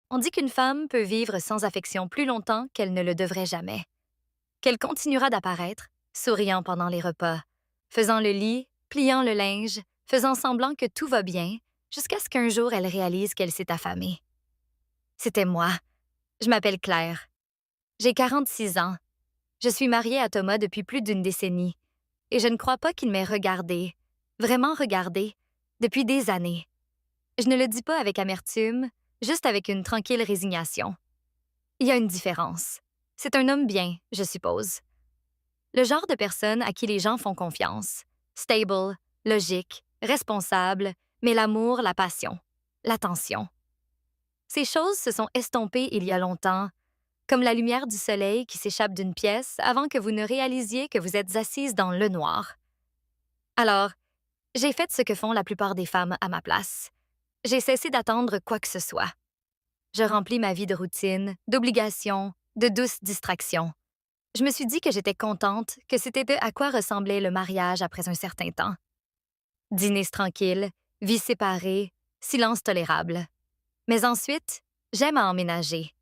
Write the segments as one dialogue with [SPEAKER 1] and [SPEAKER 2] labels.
[SPEAKER 1] On dit qu'une femme peut vivre sans affection plus longtemps qu'elle ne le devrait jamais, qu'elle continuera d'apparaître, souriant pendant les repas, faisant le lit, pliant le linge, faisant semblant que tout va bien, jusqu'à ce qu'un jour elle réalise qu'elle s'est affamée. C'était moi. Je m'appelle Claire. J'ai 46 ans. Je suis mariée à Thomas depuis plus d'une décennie, et je ne crois pas qu'il m'ait regardée, vraiment regardée, depuis des années. Je ne le dis pas avec amertume, juste avec une tranquille résignation. Il y a une différence. C'est un homme bien, je suppose. Le genre de personne à qui les gens font confiance. Stable, logique, responsable, mais l'amour, la passion, l'attention. Ces choses se sont estompées il y a longtemps, comme la lumière du soleil qui s'échappe d'une pièce avant que vous ne réalisiez que vous êtes assise dans le noir. Alors, j'ai fait ce que font la plupart des femmes à ma place. J'ai cessé d'attendre quoi que ce soit. Je remplis ma vie de routine, d'obligations, de douces distractions. Je me suis dit que j'étais contente, que c'était de à quoi ressemblait le mariage après un certain temps. Dîners tranquilles, vie séparée, silence tolérable. Mais ensuite, j'aime à emménager.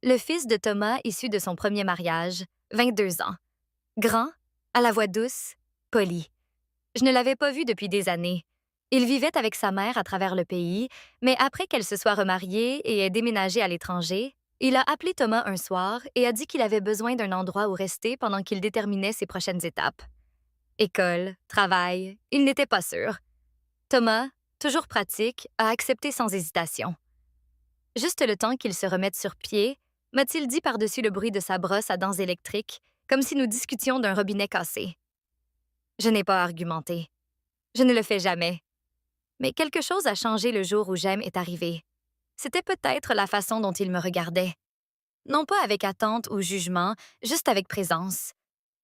[SPEAKER 1] Le fils de Thomas issu de son premier mariage, 22 ans. Grand, à la voix douce, poli. Je ne l'avais pas vu depuis des années. Il vivait avec sa mère à travers le pays, mais après qu'elle se soit remariée et ait déménagé à l'étranger, il a appelé Thomas un soir et a dit qu'il avait besoin d'un endroit où rester pendant qu'il déterminait ses prochaines étapes. École, travail, il n'était pas sûr. Thomas, toujours pratique, a accepté sans hésitation. Juste le temps qu'il se remette sur pied, m'a-t-il dit par-dessus le bruit de sa brosse à dents électriques, comme si nous discutions d'un robinet cassé. Je n'ai pas argumenté. Je ne le fais jamais. Mais quelque chose a changé le jour où J'aime est arrivé. C'était peut-être la façon dont il me regardait. Non pas avec attente ou jugement, juste avec présence.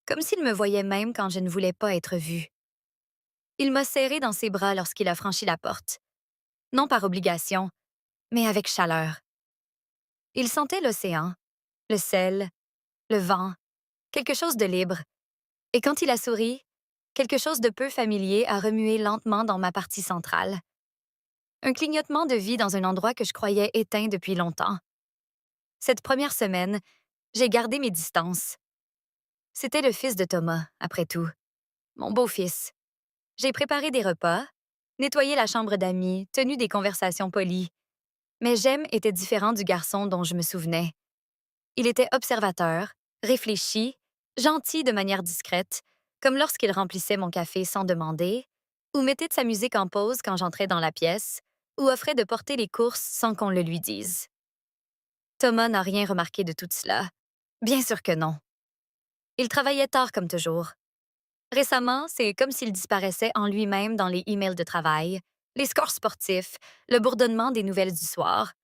[SPEAKER 1] Comme s'il me voyait même quand je ne voulais pas être vue. Il m'a serré dans ses bras lorsqu'il a franchi la porte. Non par obligation, mais avec chaleur. Il sentait l'océan, le sel, le vent, quelque chose de libre. Et quand il a souri, quelque chose de peu familier a remué lentement dans ma partie centrale. Un clignotement de vie dans un endroit que je croyais éteint depuis longtemps. Cette première semaine, j'ai gardé mes distances. C'était le fils de Thomas, après tout. Mon beau-fils. J'ai préparé des repas, nettoyé la chambre d'amis, tenu des conversations polies. Mais J'aime était différent du garçon dont je me souvenais. Il était observateur, réfléchi, gentil de manière discrète, comme lorsqu'il remplissait mon café sans demander, ou mettait de sa musique en pause quand j'entrais dans la pièce, ou offrait de porter les courses sans qu'on le lui dise. Thomas n'a rien remarqué de tout cela. Bien sûr que non. Il travaillait tard comme toujours. Récemment, c'est comme s'il disparaissait en lui-même dans les emails de travail, les scores sportifs, le bourdonnement des nouvelles du soir.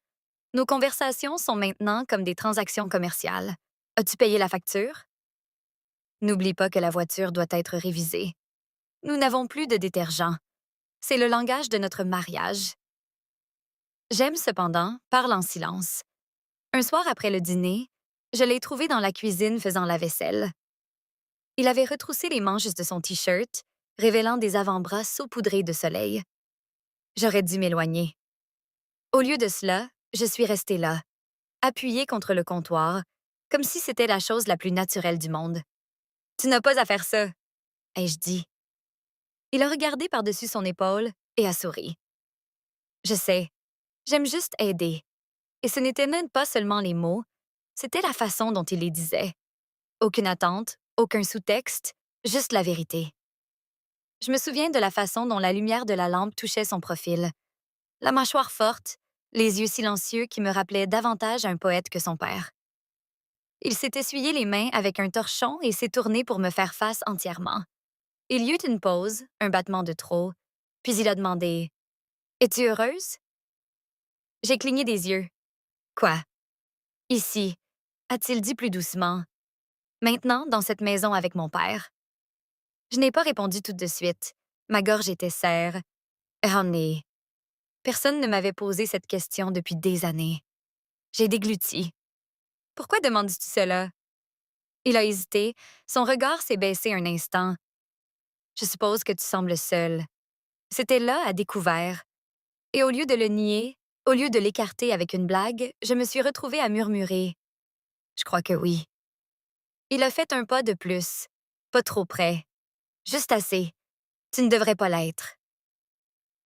[SPEAKER 1] Nos conversations sont maintenant comme des transactions commerciales. As-tu payé la facture? N'oublie pas que la voiture doit être révisée. Nous n'avons plus de détergent. C'est le langage de notre mariage. J'aime cependant parle en silence. Un soir après le dîner, je l'ai trouvé dans la cuisine faisant la vaisselle. Il avait retroussé les manches de son T-shirt, révélant des avant-bras saupoudrés de soleil. J'aurais dû m'éloigner. Au lieu de cela, je suis restée là, appuyée contre le comptoir, comme si c'était la chose la plus naturelle du monde. Tu n'as pas à faire ça, ai-je dit. Il a regardé par-dessus son épaule et a souri. Je sais, j'aime juste aider. Et ce n'était même pas seulement les mots, c'était la façon dont il les disait. Aucune attente, aucun sous-texte, juste la vérité. Je me souviens de la façon dont la lumière de la lampe touchait son profil. La mâchoire forte, les yeux silencieux qui me rappelaient davantage un poète que son père. Il s'est essuyé les mains avec un torchon et s'est tourné pour me faire face entièrement. Il y eut une pause, un battement de trop, puis il a demandé « Es-tu heureuse? » J'ai cligné des yeux. « Quoi? » « Ici, » a-t-il dit plus doucement. « Maintenant, dans cette maison avec mon père. » Je n'ai pas répondu tout de suite. Ma gorge était serre. Oh, nez. Personne ne m'avait posé cette question depuis des années. J'ai dégluti. « Pourquoi demandes-tu cela? » Il a hésité. Son regard s'est baissé un instant. « Je suppose que tu sembles seule. » C'était là, à découvert. Et au lieu de le nier, Au lieu de l'écarter avec une blague, je me suis retrouvée à murmurer. Je crois que oui. Il a fait un pas de plus. Pas trop près. Juste assez. Tu ne devrais pas l'être.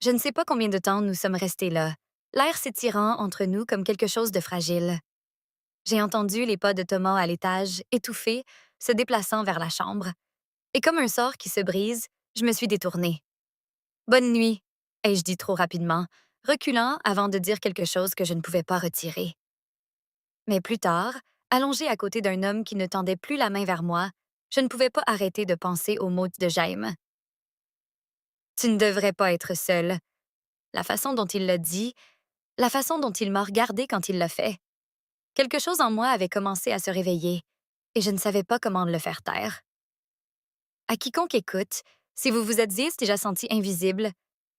[SPEAKER 1] Je ne sais pas combien de temps nous sommes restés là, l'air s'étirant entre nous comme quelque chose de fragile. J'ai entendu les pas de Thomas à l'étage, étouffés, se déplaçant vers la chambre. Et comme un sort qui se brise, je me suis détournée. Bonne nuit, ai-je dit trop rapidement, reculant avant de dire quelque chose que je ne pouvais pas retirer. Mais plus tard, allongée à côté d'un homme qui ne tendait plus la main vers moi, je ne pouvais pas arrêter de penser aux mots de Jaime. Tu ne devrais pas être seule. La façon dont il l'a dit, la façon dont il m'a regardée quand il l'a fait. Quelque chose en moi avait commencé à se réveiller, et je ne savais pas comment le faire taire. À quiconque écoute, si vous vous êtes déjà senti invisible,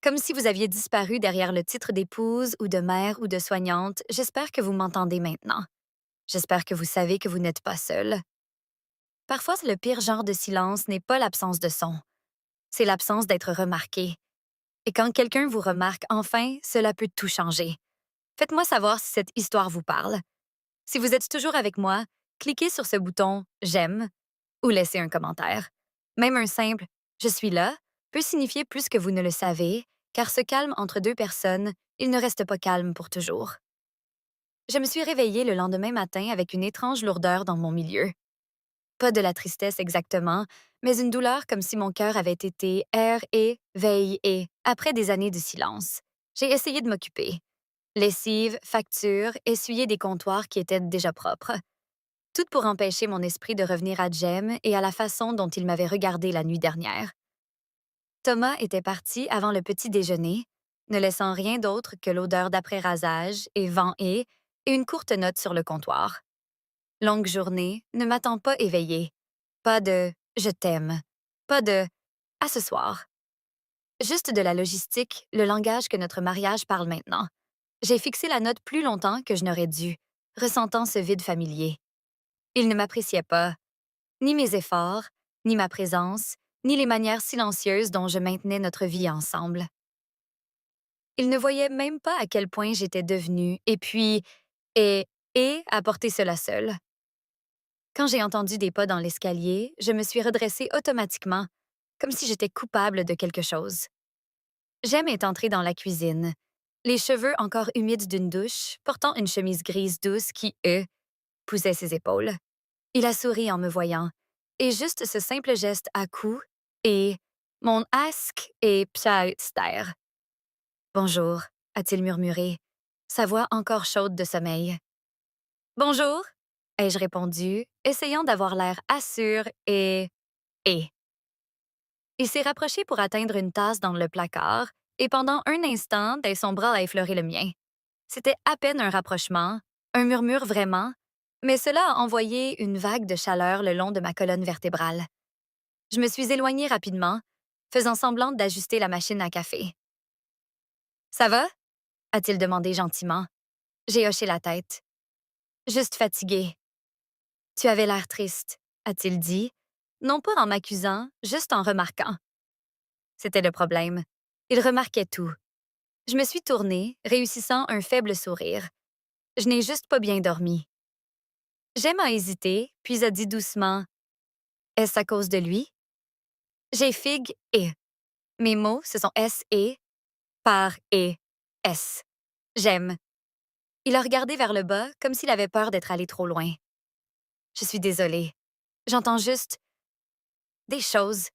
[SPEAKER 1] comme si vous aviez disparu derrière le titre d'épouse ou de mère ou de soignante, j'espère que vous m'entendez maintenant. J'espère que vous savez que vous n'êtes pas seul. Parfois, le pire genre de silence n'est pas l'absence de son, c'est l'absence d'être remarqué. Et quand quelqu'un vous remarque enfin, cela peut tout changer. Faites-moi savoir si cette histoire vous parle. Si vous êtes toujours avec moi, cliquez sur ce bouton J'aime ou laissez un commentaire. Même un simple Je suis là peut signifier plus que vous ne le savez, car ce calme entre deux personnes, il ne reste pas calme pour toujours. Je me suis réveillée le lendemain matin avec une étrange lourdeur dans mon milieu. Pas de la tristesse exactement, mais une douleur comme si mon cœur avait été air et veille et après des années de silence. J'ai essayé de m'occuper. Lessive, facture, essuyer des comptoirs qui étaient déjà propres. Tout pour empêcher mon esprit de revenir à Jem et à la façon dont il m'avait regardé la nuit dernière. Thomas était parti avant le petit déjeuner, ne laissant rien d'autre que l'odeur d'après-rasage et vent et une courte note sur le comptoir. Longue journée, ne m'attend pas éveillée. Pas de je t'aime. Pas de à ce soir. Juste de la logistique, le langage que notre mariage parle maintenant. J'ai fixé la note plus longtemps que je n'aurais dû, ressentant ce vide familier. Il ne m'appréciait pas, ni mes efforts, ni ma présence, ni les manières silencieuses dont je maintenais notre vie ensemble. Il ne voyait même pas à quel point j'étais devenue, et puis, et apporter cela seul. Quand j'ai entendu des pas dans l'escalier, je me suis redressée automatiquement, comme si j'étais coupable de quelque chose. Jem est entré dans la cuisine, les cheveux encore humides d'une douche, portant une chemise grise douce qui, poussait ses épaules. Il a souri en me voyant, et juste ce simple geste à coup, et mon ask et psaster. Bonjour, a-t-il murmuré, sa voix encore chaude de sommeil. Bonjour, ai-je répondu, essayant d'avoir l'air assur et. Il s'est rapproché pour atteindre une tasse dans le placard, et pendant un instant, son bras a effleuré le mien. C'était à peine un rapprochement, un murmure vraiment, mais cela a envoyé une vague de chaleur le long de ma colonne vertébrale. Je me suis éloignée rapidement, faisant semblant d'ajuster la machine à café. Ça va? A-t-il demandé gentiment. J'ai hoché la tête. Juste fatiguée. Tu avais l'air triste, a-t-il dit, non pas en m'accusant, juste en remarquant. C'était le problème. Il remarquait tout. Je me suis tournée, réussissant un faible sourire. Je n'ai juste pas bien dormi. Jem a hésité, puis a dit doucement Est-ce à cause de lui? J'ai figue et. Mes mots, ce sont S et par et S. J'aime. Il a regardé vers le bas comme s'il avait peur d'être allé trop loin. Je suis désolée. J'entends juste des choses.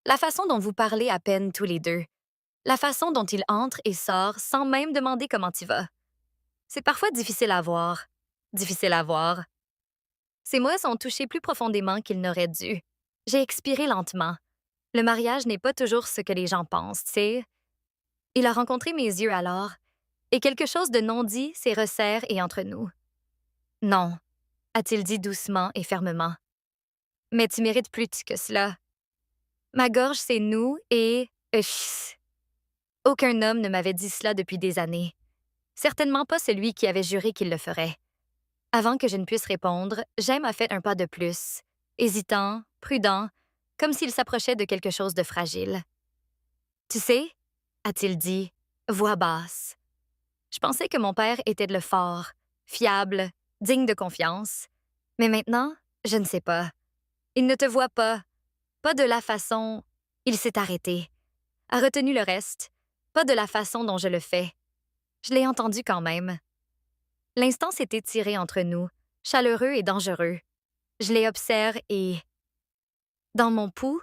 [SPEAKER 1] La façon dont vous parlez à peine tous les deux. La façon dont il entre et sort sans même demander comment tu vas. C'est parfois difficile à voir. Difficile à voir. Ces mots sont touchés plus profondément qu'ils n'auraient dû. J'ai expiré lentement. Le mariage n'est pas toujours ce que les gens pensent, tu sais. Il a rencontré mes yeux alors, et quelque chose de non dit s'est resserré et entre nous. Non, a-t-il dit doucement et fermement. Mais tu mérites plus que cela. Ma gorge s'est noue et... Aucun homme ne m'avait dit cela depuis des années. Certainement pas celui qui avait juré qu'il le ferait. Avant que je ne puisse répondre, Jem a fait un pas de plus, hésitant, prudent, comme s'il s'approchait de quelque chose de fragile. Tu sais, a-t-il dit, voix basse, Je pensais que mon père était de le fort, fiable, digne de confiance. Mais maintenant, je ne sais pas. Il ne te voit pas. Pas de la façon... Il s'est arrêté. A retenu le reste. Pas de la façon dont je le fais. Je l'ai entendu quand même. L'instant s'est étiré entre nous, chaleureux et dangereux. Je les observe et... Dans mon pouls,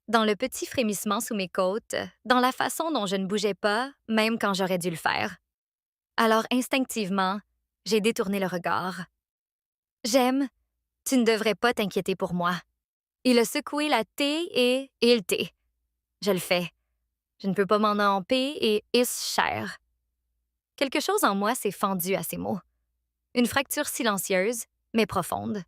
[SPEAKER 1] dans le petit frémissement sous mes côtes, dans la façon dont je ne bougeais pas, même quand j'aurais dû le faire. Alors instinctivement, j'ai détourné le regard. J'aime, tu ne devrais pas t'inquiéter pour moi. Il a secoué la thé et il thé. Je le fais. Je ne peux pas m'en emper et is cher. Quelque chose en moi s'est fendu à ces mots. Une fracture silencieuse, mais profonde.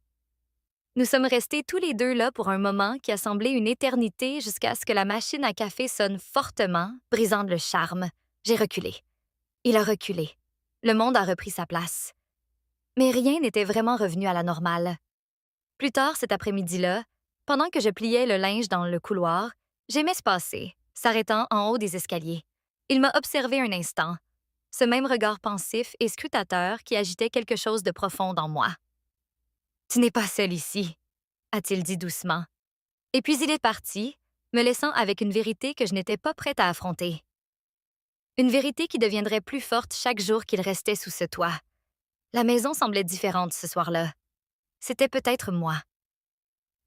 [SPEAKER 1] Nous sommes restés tous les deux là pour un moment qui a semblé une éternité jusqu'à ce que la machine à café sonne fortement, brisant le charme. J'ai reculé. Il a reculé. Le monde a repris sa place. Mais rien n'était vraiment revenu à la normale. Plus tard cet après-midi-là, pendant que je pliais le linge dans le couloir, j'aimais se passer, s'arrêtant en haut des escaliers. Il m'a observé un instant, ce même regard pensif et scrutateur qui agitait quelque chose de profond en moi. « Tu n'es pas seul ici », a-t-il dit doucement. Et puis il est parti, me laissant avec une vérité que je n'étais pas prête à affronter. Une vérité qui deviendrait plus forte chaque jour qu'il restait sous ce toit. La maison semblait différente ce soir-là. C'était peut-être moi.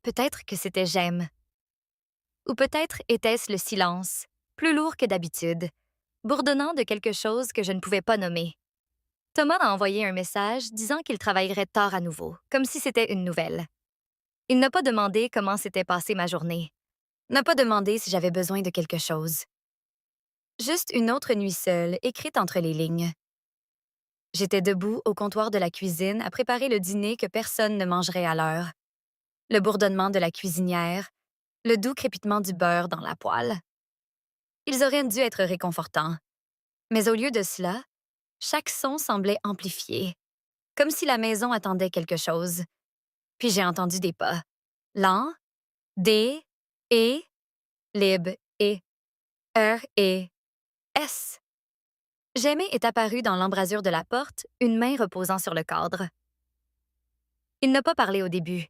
[SPEAKER 1] Peut-être que c'était j'aime. Ou peut-être était-ce le silence, plus lourd que d'habitude, bourdonnant de quelque chose que je ne pouvais pas nommer. Thomas a envoyé un message disant qu'il travaillerait tard à nouveau, comme si c'était une nouvelle. Il n'a pas demandé comment s'était passée ma journée. N'a pas demandé si j'avais besoin de quelque chose. Juste une autre nuit seule, écrite entre les lignes. J'étais debout au comptoir de la cuisine à préparer le dîner que personne ne mangerait à l'heure. Le bourdonnement de la cuisinière, le doux crépitement du beurre dans la poêle. Ils auraient dû être réconfortants. Mais au lieu de cela, chaque son semblait amplifié, comme si la maison attendait quelque chose. Puis j'ai entendu des pas. Lents, D, E, lib, E, R, E, S. J'aimais est apparu dans l'embrasure de la porte, une main reposant sur le cadre. Il n'a pas parlé au début.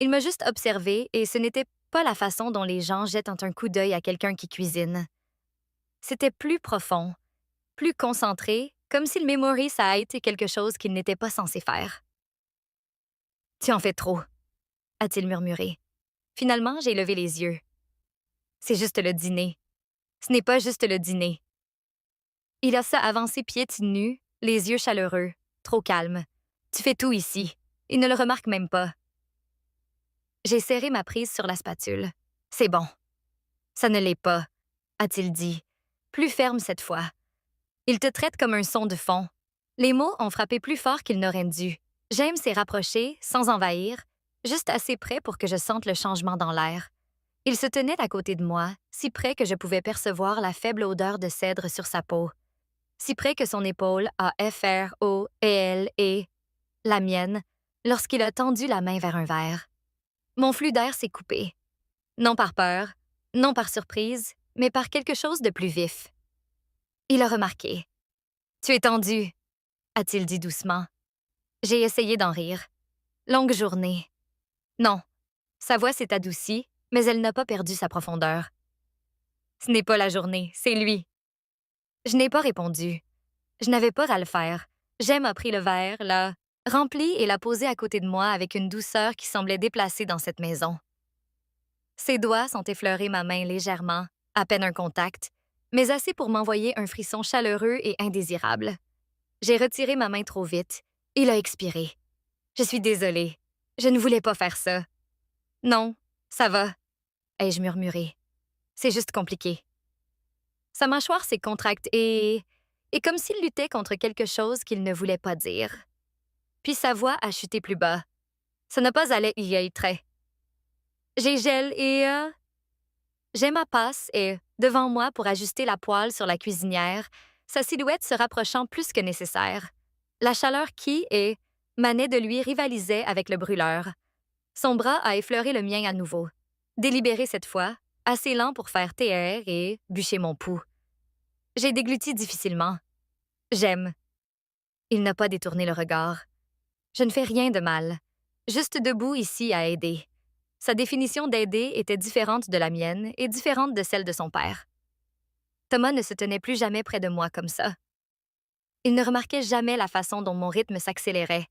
[SPEAKER 1] Il m'a juste observé et ce n'était pas la façon dont les gens jettent un coup d'œil à quelqu'un qui cuisine. C'était plus profond, plus concentré, comme s'il mémorise ça a été quelque chose qu'il n'était pas censé faire. « Tu en fais trop », a-t-il murmuré. Finalement, j'ai levé les yeux. « C'est juste le dîner. Ce n'est pas juste le dîner. » Il a ça avancé pieds nus, les yeux chaleureux, trop calme. « Tu fais tout ici. Il ne le remarque même pas. » J'ai serré ma prise sur la spatule. « C'est bon. »« Ça ne l'est pas, » a-t-il dit, plus ferme cette fois. Il te traite comme un son de fond. Les mots ont frappé plus fort qu'ils n'auraient dû. James s'est rapproché, sans envahir, juste assez près pour que je sente le changement dans l'air. Il se tenait à côté de moi, si près que je pouvais percevoir la faible odeur de cèdre sur sa peau. Si près que son épaule a F-R-O-E-L-E, la mienne, lorsqu'il a tendu la main vers un verre. Mon flux d'air s'est coupé. Non par peur, non par surprise, mais par quelque chose de plus vif. Il a remarqué. « Tu es tendu, » a-t-il dit doucement. J'ai essayé d'en rire. Longue journée. Non, sa voix s'est adoucie, mais elle n'a pas perdu sa profondeur. Ce n'est pas la journée, c'est lui. Je n'ai pas répondu. Je n'avais pas à le faire. Jem a pris le verre, l'a rempli et l'a posé à côté de moi avec une douceur qui semblait déplacée dans cette maison. Ses doigts sont effleurés ma main légèrement, à peine un contact, mais assez pour m'envoyer un frisson chaleureux et indésirable. J'ai retiré ma main trop vite. Il a expiré. « Je suis désolée. Je ne voulais pas faire ça. »« Non, ça va, » ai-je murmuré. « C'est juste compliqué. » Sa mâchoire s'est contractée et comme s'il luttait contre quelque chose qu'il ne voulait pas dire. Puis sa voix a chuté plus bas. Ça n'a pas allé y être très. J'ai gel et... Gemma passe et, devant moi pour ajuster la poêle sur la cuisinière, sa silhouette se rapprochant plus que nécessaire. La chaleur qui, manait de lui rivalisait avec le brûleur. Son bras a effleuré le mien à nouveau. Délibéré cette fois, assez lent pour faire TR et bûcher mon pouls. J'ai dégluti difficilement. J'aime. Il n'a pas détourné le regard. Je ne fais rien de mal. Juste debout ici à aider. Sa définition d'aider était différente de la mienne et différente de celle de son père. Thomas ne se tenait plus jamais près de moi comme ça. Il ne remarquait jamais la façon dont mon rythme s'accélérait,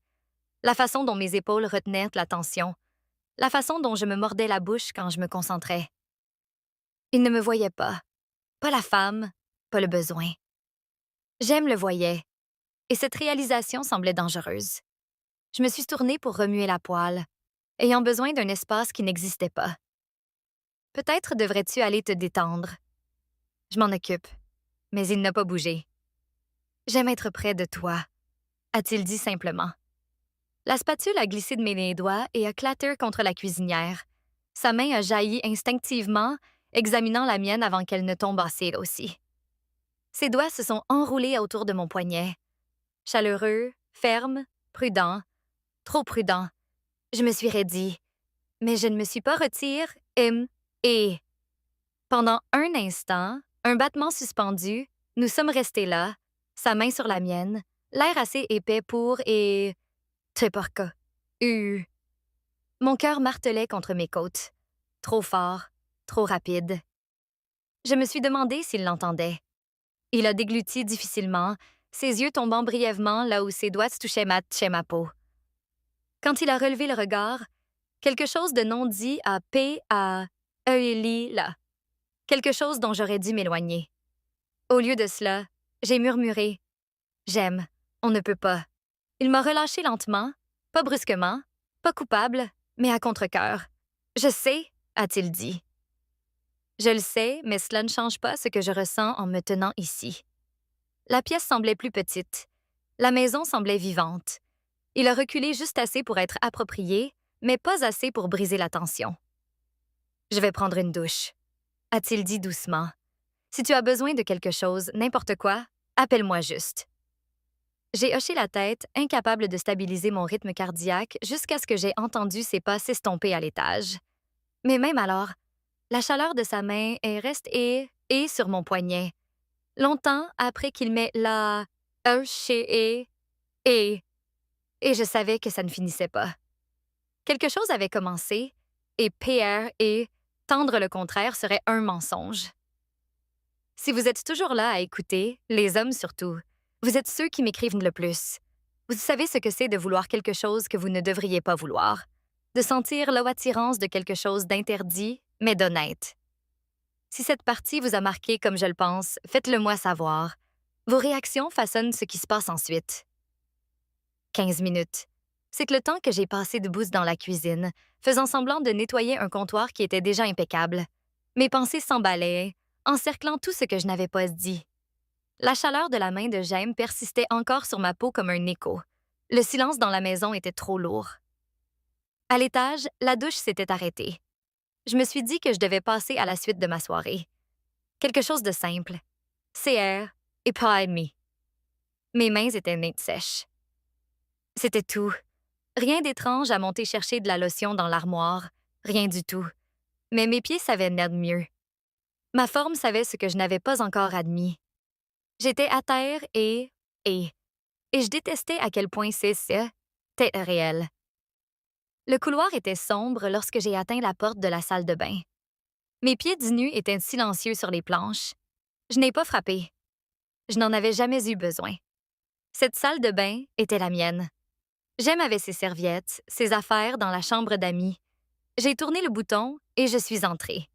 [SPEAKER 1] la façon dont mes épaules retenaient la tension, la façon dont je me mordais la bouche quand je me concentrais. Il ne me voyait pas la femme, pas le besoin. J'aime le voyait, et cette réalisation semblait dangereuse. Je me suis tournée pour remuer la poêle, ayant besoin d'un espace qui n'existait pas. Peut-être devrais-tu aller te détendre. Je m'en occupe, mais il n'a pas bougé. J'aime être près de toi, a-t-il dit simplement. La spatule a glissé de mes doigts et a clatté contre la cuisinière. Sa main a jailli instinctivement, examinant la mienne avant qu'elle ne tombe assez elle aussi. Ses doigts se sont enroulés autour de mon poignet. Chaleureux, ferme, prudent, trop prudent. Je me suis raidie, mais je ne me suis pas retirée et... Pendant un instant, un battement suspendu, nous sommes restés là, sa main sur la mienne, l'air assez épais pour et... Te porca. Mon cœur martelait contre mes côtes. Trop fort, trop rapide. Je me suis demandé s'il l'entendait. Il a dégluti difficilement, ses yeux tombant brièvement là où ses doigts touchaient ma peau. Quand il a relevé le regard, quelque chose de non dit a là. Quelque chose dont j'aurais dû m'éloigner. Au lieu de cela, j'ai murmuré « J'aime, on ne peut pas ». Il m'a relâché lentement, pas brusquement, pas coupable, mais à contre-cœur. « Je sais », a-t-il dit. Je le sais, mais cela ne change pas ce que je ressens en me tenant ici. La pièce semblait plus petite. La maison semblait vivante. Il a reculé juste assez pour être approprié, mais pas assez pour briser la tension. « Je vais prendre une douche », a-t-il dit doucement. « Si tu as besoin de quelque chose, n'importe quoi, appelle-moi juste. » J'ai hoché la tête, incapable de stabiliser mon rythme cardiaque jusqu'à ce que j'aie entendu ses pas s'estomper à l'étage. Mais même alors, la chaleur de sa main est restée et sur mon poignet, longtemps après qu'il m'ait et je savais que ça ne finissait pas. Quelque chose avait commencé, et tendre le contraire serait un mensonge. Si vous êtes toujours là à écouter, les hommes surtout, vous êtes ceux qui m'écrivent le plus. Vous savez ce que c'est de vouloir quelque chose que vous ne devriez pas vouloir, de sentir l'attirance de quelque chose d'interdit, mais d'honnête. Si cette partie vous a marqué comme je le pense, faites-le moi savoir. Vos réactions façonnent ce qui se passe ensuite. 15 minutes. C'est que le temps que j'ai passé debout dans la cuisine, faisant semblant de nettoyer un comptoir qui était déjà impeccable. Mes pensées s'emballaient, encerclant tout ce que je n'avais pas dit. La chaleur de la main de Jaime persistait encore sur ma peau comme un écho. Le silence dans la maison était trop lourd. À l'étage, la douche s'était arrêtée. Je me suis dit que je devais passer à la suite de ma soirée. Quelque chose de simple. CR et pas ennemi. Mes mains étaient nettes sèches. C'était tout. Rien d'étrange à monter chercher de la lotion dans l'armoire. Rien du tout. Mais mes pieds savaient net mieux. Ma forme savait ce que je n'avais pas encore admis. J'étais à terre et je détestais à quel point c'était réel. Le couloir était sombre lorsque j'ai atteint la porte de la salle de bain. Mes pieds nus étaient silencieux sur les planches. Je n'ai pas frappé. Je n'en avais jamais eu besoin. Cette salle de bain était la mienne. J'aime avec ses serviettes, ses affaires dans la chambre d'amis. J'ai tourné le bouton et je suis entrée.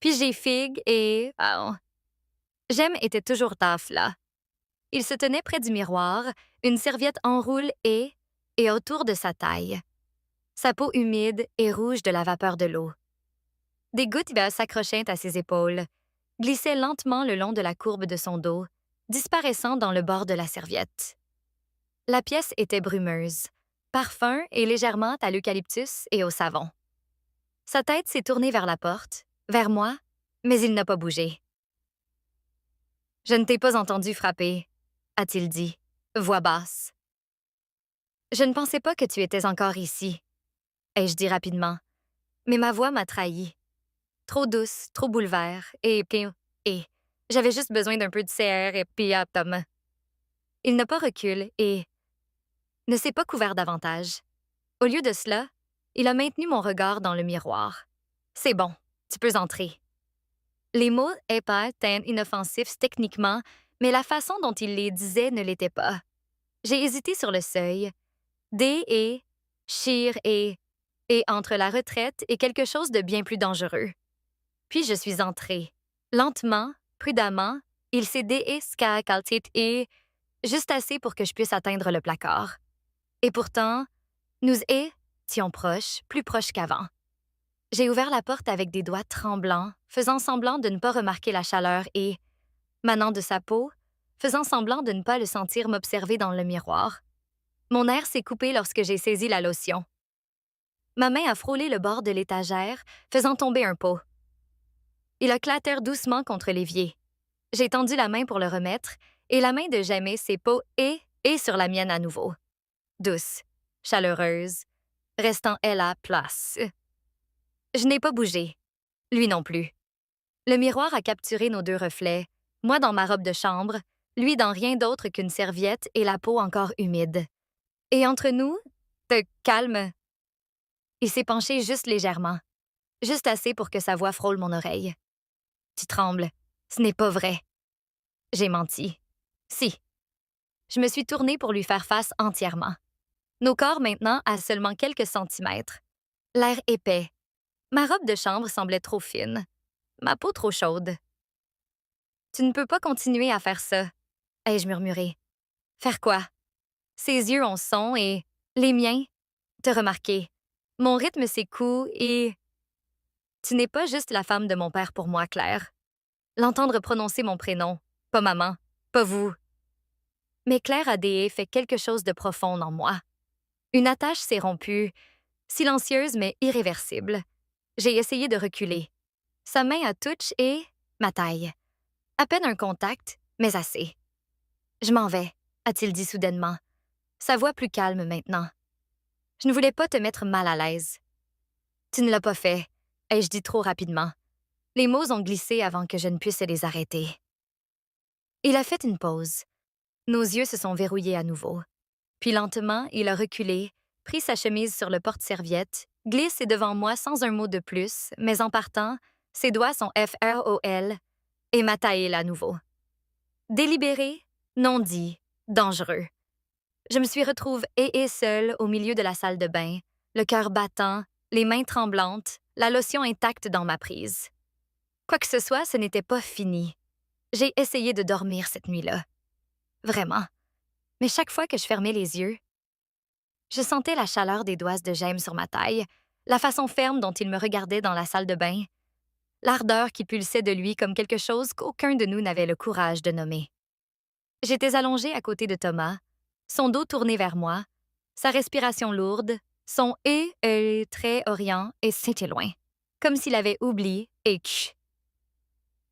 [SPEAKER 1] Puis j'ai Fig et... J'aime était toujours taf là. Il se tenait près du miroir, une serviette enroule et autour de sa taille. Sa peau humide et rouge de la vapeur de l'eau. Des gouttes s'accrochaient à ses épaules, glissaient lentement le long de la courbe de son dos, disparaissant dans le bord de la serviette. La pièce était brumeuse, parfum et légèrement à l'eucalyptus et au savon. Sa tête s'est tournée vers la porte, vers moi, mais il n'a pas bougé. « Je ne t'ai pas entendu frapper », a-t-il dit, voix basse. « Je ne pensais pas que tu étais encore ici », ai-je dit rapidement, mais ma voix m'a trahi. Trop douce, trop boulevard, et j'avais juste besoin d'un peu de CR et Tom. Il n'a pas reculé et ne s'est pas couvert davantage. Au lieu de cela, il a maintenu mon regard dans le miroir. C'est bon, tu peux entrer. Les mots épais étaient inoffensifs techniquement, mais la façon dont il les disait ne l'était pas. J'ai hésité sur le seuil. D et Shir et entre la retraite et quelque chose de bien plus dangereux. Puis je suis entrée. Lentement, prudemment, il s'est déescalcalté et juste assez pour que je puisse atteindre le placard. Et pourtant, nous étions proches, plus proches qu'avant. J'ai ouvert la porte avec des doigts tremblants, faisant semblant de ne pas remarquer la chaleur et, manant de sa peau, faisant semblant de ne pas le sentir m'observer dans le miroir. Mon air s'est coupé lorsque j'ai saisi la lotion. Ma main a frôlé le bord de l'étagère, faisant tomber un pot. Il a claté doucement contre l'évier. J'ai tendu la main pour le remettre, et la main de Jamie s'est posée et sur la mienne à nouveau. Douce, chaleureuse, restant elle à place. Je n'ai pas bougé. Lui non plus. Le miroir a capturé nos deux reflets, moi dans ma robe de chambre, lui dans rien d'autre qu'une serviette et la peau encore humide. Et entre nous, calme. Il s'est penché juste légèrement, juste assez pour que sa voix frôle mon oreille. Tu trembles. Ce n'est pas vrai. J'ai menti. Si. Je me suis tournée pour lui faire face entièrement. Nos corps maintenant à seulement quelques centimètres. L'air épais. Ma robe de chambre semblait trop fine. Ma peau trop chaude. Tu ne peux pas continuer à faire ça, ai-je murmuré. Faire quoi? Ses yeux ont son et les miens. Te remarquer. Mon rythme s'écoule et... Tu n'es pas juste la femme de mon père pour moi, Claire. L'entendre prononcer mon prénom, pas maman, pas vous. Mais Claire a fait quelque chose de profond en moi. Une attache s'est rompue, silencieuse mais irréversible. J'ai essayé de reculer. Sa main a touché et ma taille. À peine un contact, mais assez. Je m'en vais, a-t-il dit soudainement. Sa voix plus calme maintenant. Je ne voulais pas te mettre mal à l'aise. Tu ne l'as pas fait, ai-je dit trop rapidement. Les mots ont glissé avant que je ne puisse les arrêter. Il a fait une pause. Nos yeux se sont verrouillés à nouveau. Puis lentement, il a reculé, pris sa chemise sur le porte-serviette, glissé devant moi sans un mot de plus, mais en partant, ses doigts sont FROL et m'a taillé à nouveau. Délibéré, non dit, dangereux. Je me suis retrouvée seule au milieu de la salle de bain, le cœur battant, les mains tremblantes, la lotion intacte dans ma prise. Quoi que ce soit, ce n'était pas fini. J'ai essayé de dormir cette nuit-là. Vraiment. Mais chaque fois que je fermais les yeux, je sentais la chaleur des doigts de James sur ma taille, la façon ferme dont il me regardait dans la salle de bain, l'ardeur qui pulsait de lui comme quelque chose qu'aucun de nous n'avait le courage de nommer. J'étais allongée à côté de Thomas, son dos tourné vers moi, sa respiration lourde, son « très orient et c'était loin, comme s'il avait oublié et tch.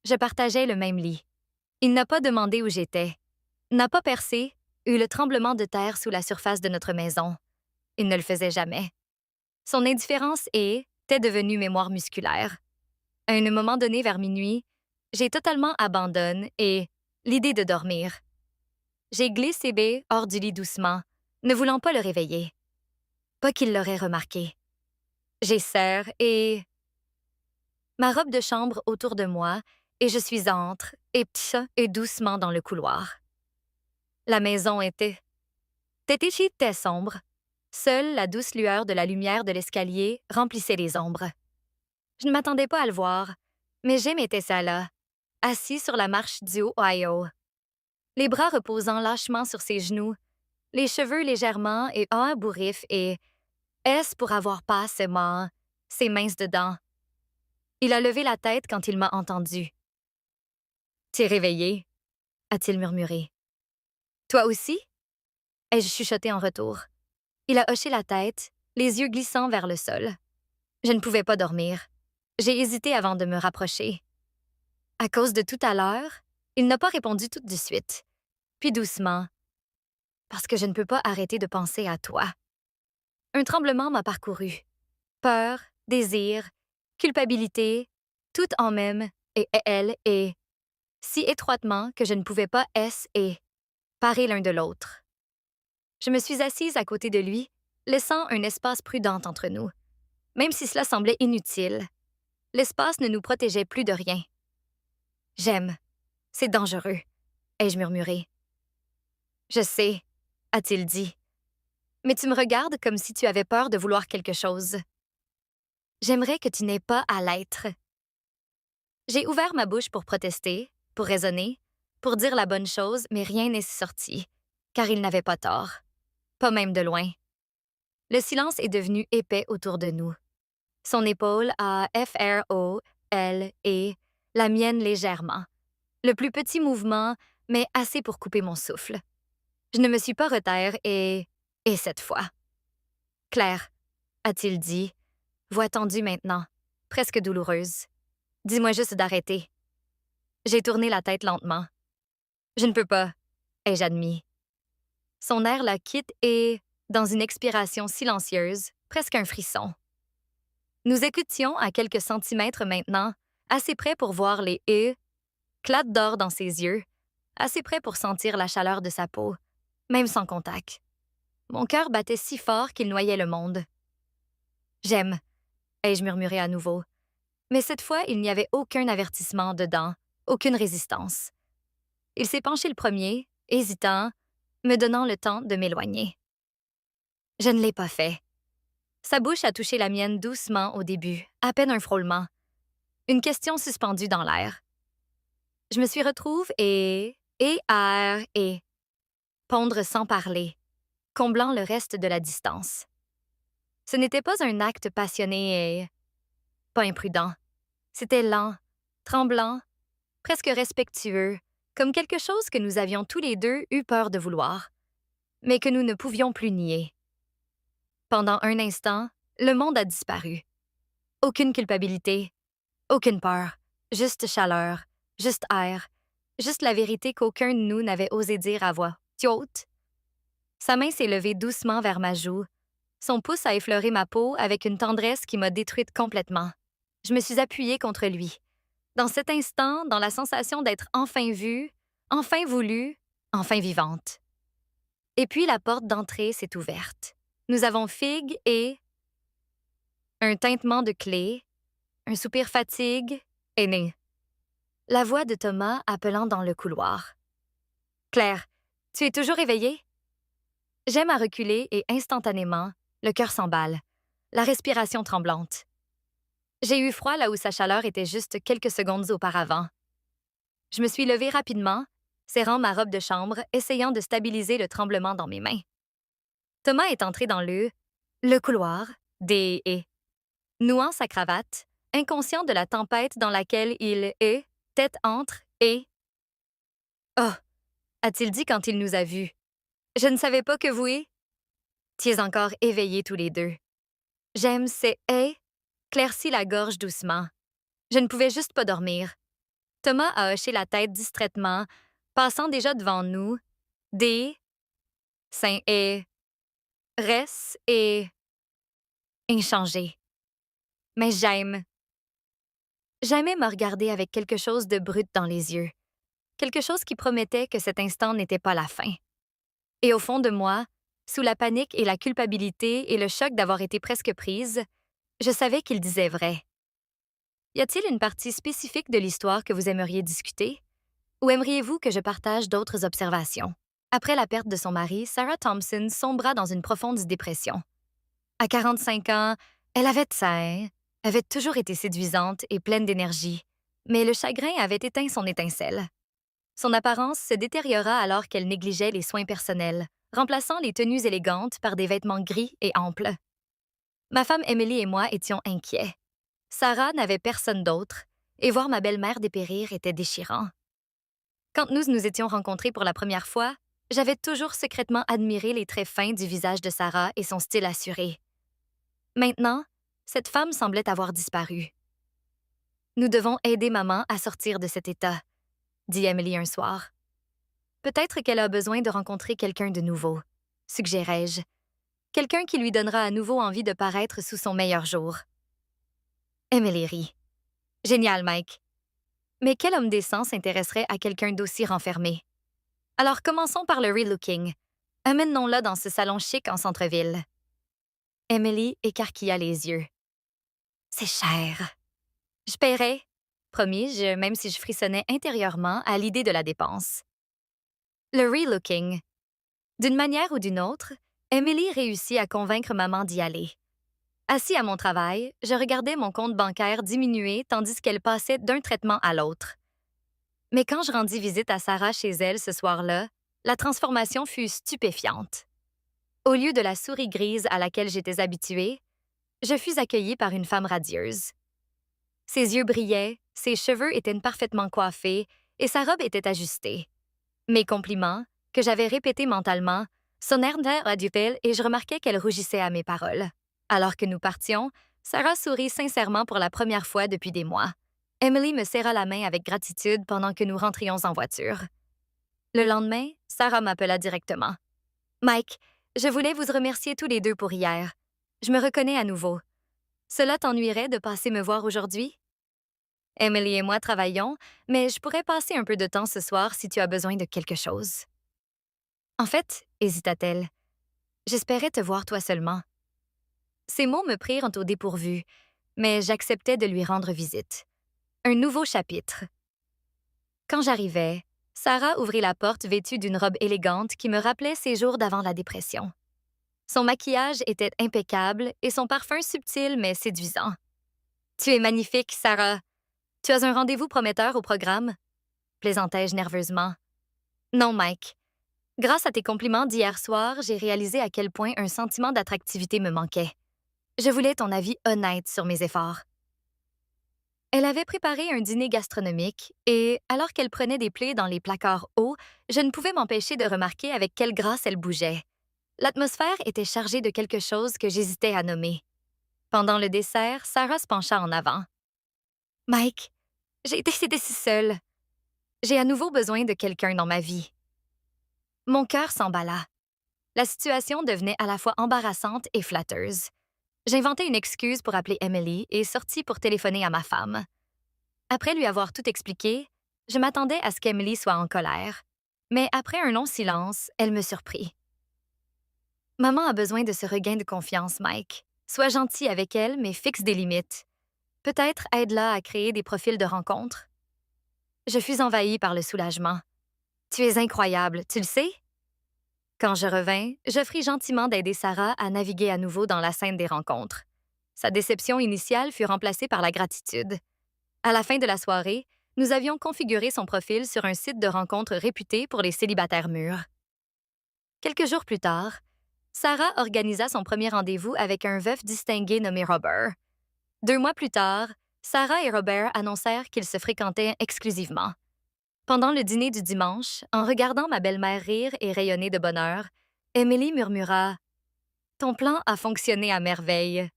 [SPEAKER 1] Je partageais le même lit. Il n'a pas demandé où j'étais, n'a pas percé, eu le tremblement de terre sous la surface de notre maison. Il ne le faisait jamais. Son indifférence était devenue mémoire musculaire. À un moment donné vers minuit, j'ai totalement abandonné et l'idée de dormir. J'ai glissé B hors du lit doucement, ne voulant pas le réveiller. Pas qu'il l'aurait remarqué. J'ai serre et... Ma robe de chambre autour de moi et je suis entre et doucement dans le couloir. La maison était sombre. Seule la douce lueur de la lumière de l'escalier remplissait les ombres. Je ne m'attendais pas à le voir, mais Jim était ça là, assis sur la marche du Ohio. Les bras reposant lâchement sur ses genoux, les cheveux légèrement et un bourrif et est-ce pour avoir pas ses mains dedans. Il a levé la tête quand il m'a entendu. T'es réveillé, a-t-il murmuré. Toi aussi? Ai-je chuchoté en retour. Il a hoché la tête, les yeux glissant vers le sol. Je ne pouvais pas dormir. J'ai hésité avant de me rapprocher. À cause de tout à l'heure, il n'a pas répondu tout de suite. Puis doucement. Parce que je ne peux pas arrêter de penser à toi. Un tremblement m'a parcouru. Peur, désir, culpabilité, tout en même, et elle, et si étroitement que je ne pouvais pas et parer l'un de l'autre. Je me suis assise à côté de lui, laissant un espace prudent entre nous. Même si cela semblait inutile, l'espace ne nous protégeait plus de rien. « J'aime. C'est dangereux, » ai-je murmuré. « Je sais, » a-t-il dit. « Mais tu me regardes comme si tu avais peur de vouloir quelque chose. » J'aimerais que tu n'aies pas à l'être. J'ai ouvert ma bouche pour protester, pour raisonner, pour dire la bonne chose, mais rien n'est sorti, car il n'avait pas tort. Pas même de loin. Le silence est devenu épais autour de nous. Son épaule a frôlé la mienne légèrement. Le plus petit mouvement, mais assez pour couper mon souffle. Je ne me suis pas retaire et cette fois. « Claire, » a-t-il dit, voix tendue maintenant, presque douloureuse. « Dis-moi juste d'arrêter. » J'ai tourné la tête lentement. « Je ne peux pas, » ai-je admis. Son air la quitte et, dans une expiration silencieuse, presque un frisson. Nous écoutions à quelques centimètres maintenant, assez près pour voir les clats d'or dans ses yeux, assez près pour sentir la chaleur de sa peau, même sans contact. Mon cœur battait si fort qu'il noyait le monde. « J'aime, » ai-je murmuré à nouveau. Mais cette fois, il n'y avait aucun avertissement dedans, aucune résistance. Il s'est penché le premier, hésitant, me donnant le temps de m'éloigner. Je ne l'ai pas fait. Sa bouche a touché la mienne doucement au début, à peine un frôlement. Une question suspendue dans l'air. Je me suis retrouvée et pondre sans parler, comblant le reste de la distance. Ce n'était pas un acte passionné et pas imprudent. C'était lent, tremblant, presque respectueux, comme quelque chose que nous avions tous les deux eu peur de vouloir, mais que nous ne pouvions plus nier. Pendant un instant, le monde a disparu. Aucune culpabilité, aucune peur, juste chaleur, juste air, juste la vérité qu'aucun de nous n'avait osé dire à voix haute. Sa main s'est levée doucement vers ma joue. Son pouce a effleuré ma peau avec une tendresse qui m'a détruite complètement. Je me suis appuyée contre lui. Dans cet instant, dans la sensation d'être enfin vue, enfin voulue, enfin vivante. Et puis la porte d'entrée s'est ouverte. Nous avons Fig et... Un tintement de clé, un soupir fatigue est né. La voix de Thomas appelant dans le couloir. « Claire, tu es toujours éveillée? » J'aime à reculer et instantanément, le cœur s'emballe, la respiration tremblante. J'ai eu froid là où sa chaleur était juste quelques secondes auparavant. Je me suis levée rapidement, serrant ma robe de chambre, essayant de stabiliser le tremblement dans mes mains. Thomas est entré dans le couloir, nouant sa cravate, inconscient de la tempête dans laquelle il est, tête entre et... « Oh » a-t-il dit quand il nous a vus. « Je ne savais pas que vous étiez encore éveillés tous les deux. » J'aime ces claircit la gorge doucement. Je ne pouvais juste pas dormir. Thomas a hoché la tête distraitement, passant déjà devant nous, des seins et restes et inchangés. Mais j'aime. J'aimais me regarder avec quelque chose de brut dans les yeux, quelque chose qui promettait que cet instant n'était pas la fin. Et au fond de moi, sous la panique et la culpabilité et le choc d'avoir été presque prise, je savais qu'il disait vrai. Y a-t-il une partie spécifique de l'histoire que vous aimeriez discuter? Ou aimeriez-vous que je partage d'autres observations? Après la perte de son mari, Sarah Thompson sombra dans une profonde dépression. À 45 ans, elle avait toujours été séduisante et pleine d'énergie, mais le chagrin avait éteint son étincelle. Son apparence se détériora alors qu'elle négligeait les soins personnels, remplaçant les tenues élégantes par des vêtements gris et amples. Ma femme Emily et moi étions inquiets. Sarah n'avait personne d'autre, et voir ma belle-mère dépérir était déchirant. Quand nous nous étions rencontrés pour la première fois, j'avais toujours secrètement admiré les traits fins du visage de Sarah et son style assuré. Maintenant, cette femme semblait avoir disparu. « Nous devons aider maman à sortir de cet état », dit Emily un soir. « Peut-être qu'elle a besoin de rencontrer quelqu'un de nouveau, suggérai-je. Quelqu'un qui lui donnera à nouveau envie de paraître sous son meilleur jour. » Emily rit. « Génial, Mike. Mais quel homme décent s'intéresserait à quelqu'un d'aussi renfermé? Alors commençons par le relooking. Amène-nous-la dans ce salon chic en centre-ville. Emily écarquilla les yeux. C'est cher. Je paierai, promis-je, même si je frissonnais intérieurement à l'idée de la dépense. Le relooking. D'une manière ou d'une autre, Emily réussit à convaincre maman d'y aller. Assis à mon travail, je regardais mon compte bancaire diminuer tandis qu'elle passait d'un traitement à l'autre. Mais quand je rendis visite à Sarah chez elle ce soir-là, la transformation fut stupéfiante. Au lieu de la souris grise à laquelle j'étais habituée, je fus accueillie par une femme radieuse. Ses yeux brillaient, ses cheveux étaient parfaitement coiffés et sa robe était ajustée. Mes compliments, que j'avais répétés mentalement, sonnèrent à Dupel et je remarquai qu'elle rougissait à mes paroles. Alors que nous partions, Sarah sourit sincèrement pour la première fois depuis des mois. Emily me serra la main avec gratitude pendant que nous rentrions en voiture. Le lendemain, Sarah m'appela directement. « Mike, je voulais vous remercier tous les deux pour hier. Je me reconnais à nouveau. Cela t'ennuierait de passer me voir aujourd'hui? Emily et moi travaillons, mais je pourrais passer un peu de temps ce soir si tu as besoin de quelque chose. » En fait, hésita-t-elle, j'espérais te voir toi seulement. Ces mots me prirent au dépourvu, mais j'acceptais de lui rendre visite. Un nouveau chapitre. Quand j'arrivais, Sarah ouvrit la porte vêtue d'une robe élégante qui me rappelait ses jours d'avant la dépression. Son maquillage était impeccable et son parfum subtil mais séduisant. « Tu es magnifique, Sarah. Tu as un rendez-vous prometteur au programme? » plaisantai-je nerveusement. « Non, Mike. Grâce à tes compliments d'hier soir, j'ai réalisé à quel point un sentiment d'attractivité me manquait. Je voulais ton avis honnête sur mes efforts. » Elle avait préparé un dîner gastronomique et, alors qu'elle prenait des plaies dans les placards hauts, je ne pouvais m'empêcher de remarquer avec quelle grâce elle bougeait. L'atmosphère était chargée de quelque chose que j'hésitais à nommer. Pendant le dessert, Sarah se pencha en avant. « Mike, j'ai été si seule. J'ai à nouveau besoin de quelqu'un dans ma vie. » Mon cœur s'emballa. La situation devenait à la fois embarrassante et flatteuse. J'inventai une excuse pour appeler Emily et sortis pour téléphoner à ma femme. Après lui avoir tout expliqué, je m'attendais à ce qu'Emily soit en colère. Mais après un long silence, elle me surprit. « Maman a besoin de ce regain de confiance, Mike. Sois gentil avec elle, mais fixe des limites. Peut-être aide-la à créer des profils de rencontres. » Je fus envahie par le soulagement. « Tu es incroyable, tu le sais? » Quand je revins, j'offris gentiment d'aider Sarah à naviguer à nouveau dans la scène des rencontres. Sa déception initiale fut remplacée par la gratitude. À la fin de la soirée, nous avions configuré son profil sur un site de rencontres réputé pour les célibataires mûrs. Quelques jours plus tard, Sarah organisa son premier rendez-vous avec un veuf distingué nommé Robert. 2 mois plus tard, Sarah et Robert annoncèrent qu'ils se fréquentaient exclusivement. Pendant le dîner du dimanche, en regardant ma belle-mère rire et rayonner de bonheur, Emily murmura « Ton plan a fonctionné à merveille. »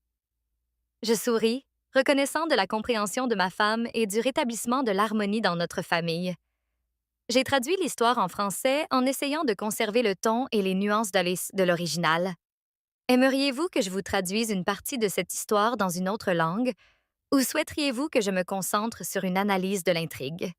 [SPEAKER 1] Je souris, reconnaissant de la compréhension de ma femme et du rétablissement de l'harmonie dans notre famille. J'ai traduit l'histoire en français en essayant de conserver le ton et les nuances de l'original. Aimeriez-vous que je vous traduise une partie de cette histoire dans une autre langue ou souhaiteriez-vous que je me concentre sur une analyse de l'intrigue?